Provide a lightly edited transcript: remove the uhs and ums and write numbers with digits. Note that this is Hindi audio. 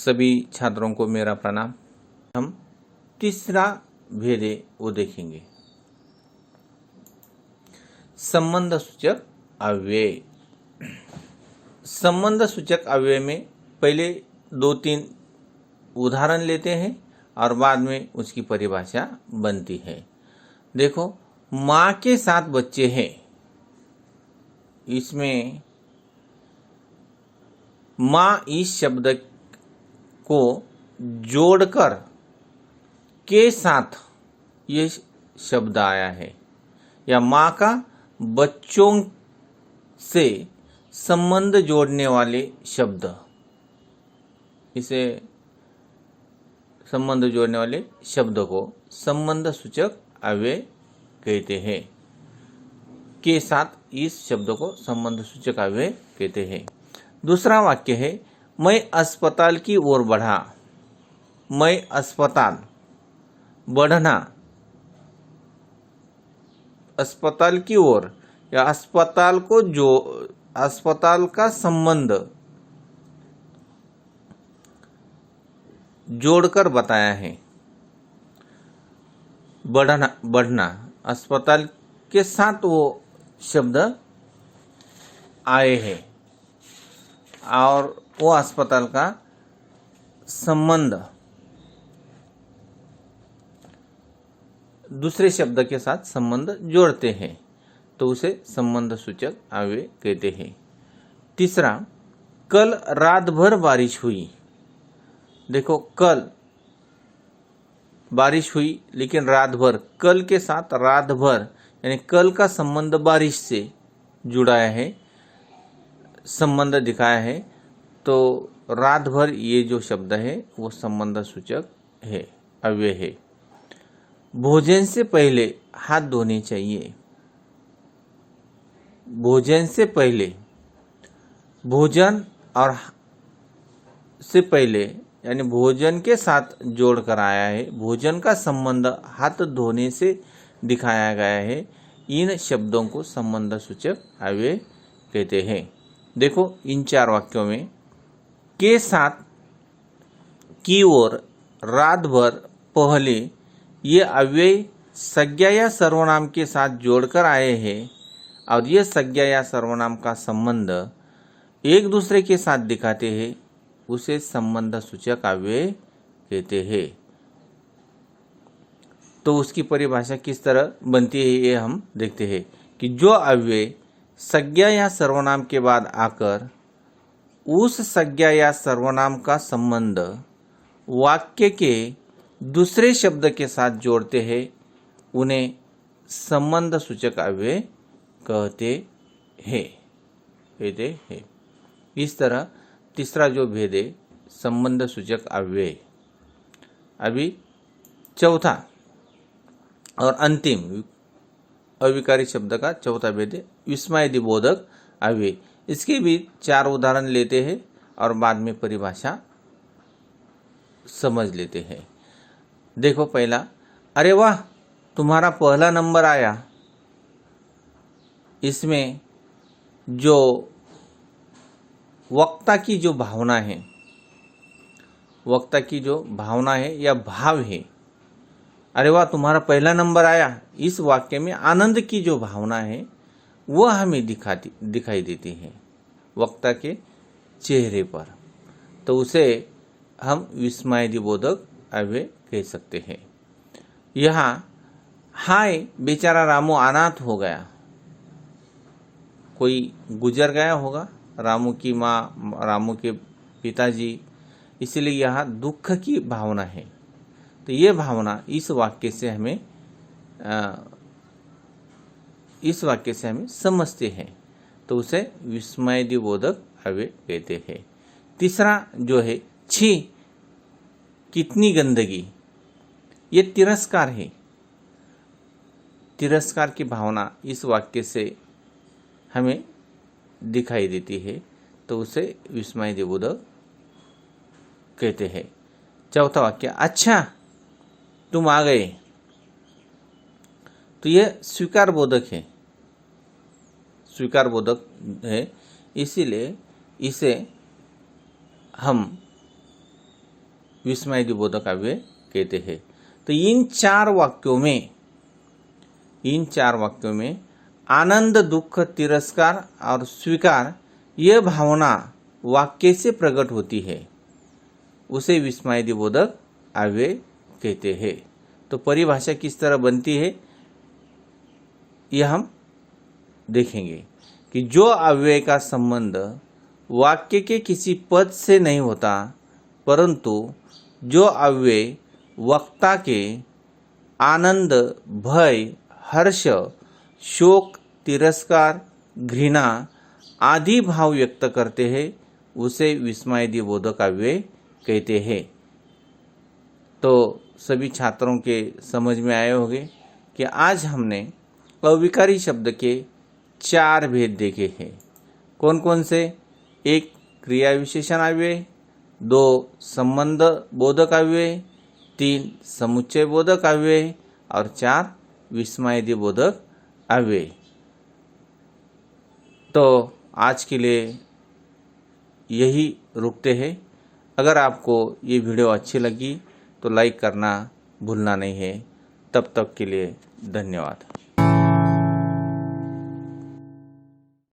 सभी छात्रों को मेरा प्रणाम। हम तीसरा भेद है वो देखेंगे, संबंध सूचक अव्यय। संबंध सूचक अव्यय में पहले 2-3 उदाहरण लेते हैं और बाद में उसकी परिभाषा बनती है। देखो, माँ के 7 बच्चे हैं, इसमें माँ इस शब्द को जोड़कर के साथ ये शब्द आया है, या माँ का बच्चों से संबंध जोड़ने वाले शब्द, इसे संबंध जोड़ने वाले शब्द को संबंध सूचक अव्यय कहते हैं। के साथ इस शब्द को संबंध सूचक अव्यय कहते हैं। दूसरा वाक्य है, मैं अस्पताल की ओर बढ़ा। मैं अस्पताल, बढ़ना, अस्पताल की ओर या अस्पताल को जो अस्पताल का संबंध जोड़कर बताया है। बढ़ना अस्पताल के साथ वो शब्द आए हैं और वो अस्पताल का संबंध दूसरे शब्द के साथ संबंध जोड़ते हैं, तो उसे संबंध सूचक अव्यय कहते हैं। तीसरा, कल रात भर बारिश हुई। देखो, कल बारिश हुई, लेकिन रात भर, कल के साथ रात भर यानी कल का संबंध बारिश से जुड़ाया है, संबंध दिखाया है, तो रात भर ये जो शब्द है वो संबंध सूचक है, अव्यय है। भोजन से पहले हाथ धोने चाहिए। भोजन से पहले, भोजन और से पहले यानी भोजन के साथ जोड़कर आया है, भोजन का संबंध हाथ धोने से दिखाया गया है। इन शब्दों को संबंध सूचक अव्यय कहते हैं। देखो, इन 4 वाक्यों में के साथ, की ओर, रात भर, पहले, ये अव्यय संज्ञा या सर्वनाम के साथ जोड़कर आए हैं और यह संज्ञा या सर्वनाम का संबंध एक दूसरे के साथ दिखाते हैं, उसे संबंध सूचक अव्यय कहते हैं। तो उसकी परिभाषा किस तरह बनती है ये हम देखते हैं कि जो अव्यय संज्ञा या सर्वनाम के बाद आकर उस संज्ञा या सर्वनाम का संबंध वाक्य के दूसरे शब्द के साथ जोड़ते हैं, उन्हें संबंध सूचक अव्यय कहते हैं। इस तरह तीसरा जो भेद है संबंध सूचक अव्यय। अभी चौथा और अंतिम अविकारी शब्द का चौथा भेद है विस्मयादिबोधक अव्यय। इसके भी 4 उदाहरण लेते हैं और बाद में परिभाषा समझ लेते हैं। देखो, पहला, अरे वाह तुम्हारा पहला नंबर आया। इसमें जो वक्ता की जो भावना है, वक्ता की जो भावना है या भाव है, अरे वाह तुम्हारा पहला नंबर आया, इस वाक्य में आनंद की जो भावना है वह हमें दिखाई देती है वक्ता के चेहरे पर, तो उसे हम विस्मयादिबोधक अव्यय कह सकते हैं। यहाँ हाय बेचारा रामू अनाथ हो गया, कोई गुजर गया होगा, रामू की माँ, रामू के पिताजी, इसलिए यहाँ दुख की भावना है। तो ये भावना इस वाक्य से हमें समझते हैं, तो उसे विस्मयादिबोधक अव्यय कहते हैं। तीसरा जो है, छी कितनी गंदगी, ये तिरस्कार है। तिरस्कार की भावना इस वाक्य से हमें दिखाई देती है, तो उसे विस्मयादिबोधक कहते हैं। चौथा वाक्य, अच्छा तुम आ गए, तो यह स्वीकार बोधक है, स्वीकार बोधक है, इसीलिए इसे हम विस्मयादिबोधक अव्यय कहते हैं। तो इन चार वाक्यों में आनंद, दुख, तिरस्कार और स्वीकार यह भावना वाक्य से प्रकट होती है, उसे विस्मयादिबोधक अव्यय कहते हैं। तो परिभाषा किस तरह बनती है यह हम देखेंगे कि जो अव्यय का संबंध वाक्य के किसी पद से नहीं होता, परंतु जो अव्यय वक्ता के आनंद, भय, हर्ष, शोक, तिरस्कार, घृणा आदि भाव व्यक्त करते हैं, उसे विस्मयादिबोधक अव्यय कहते हैं। तो सभी छात्रों के समझ में आए होंगे कि आज हमने अविकारी शब्द के 4 भेद देखे हैं। कौन कौन से? 1 क्रिया विशेषण अव्यय, 2 संबंध बोधक अव्यय, 3 समुच्चय बोधक अव्यय और 4 विस्मयादिबोधक अव्यय। तो आज के लिए यही रुकते हैं। अगर आपको ये वीडियो अच्छी लगी तो लाइक करना भूलना नहीं है। तब तक के लिए धन्यवाद।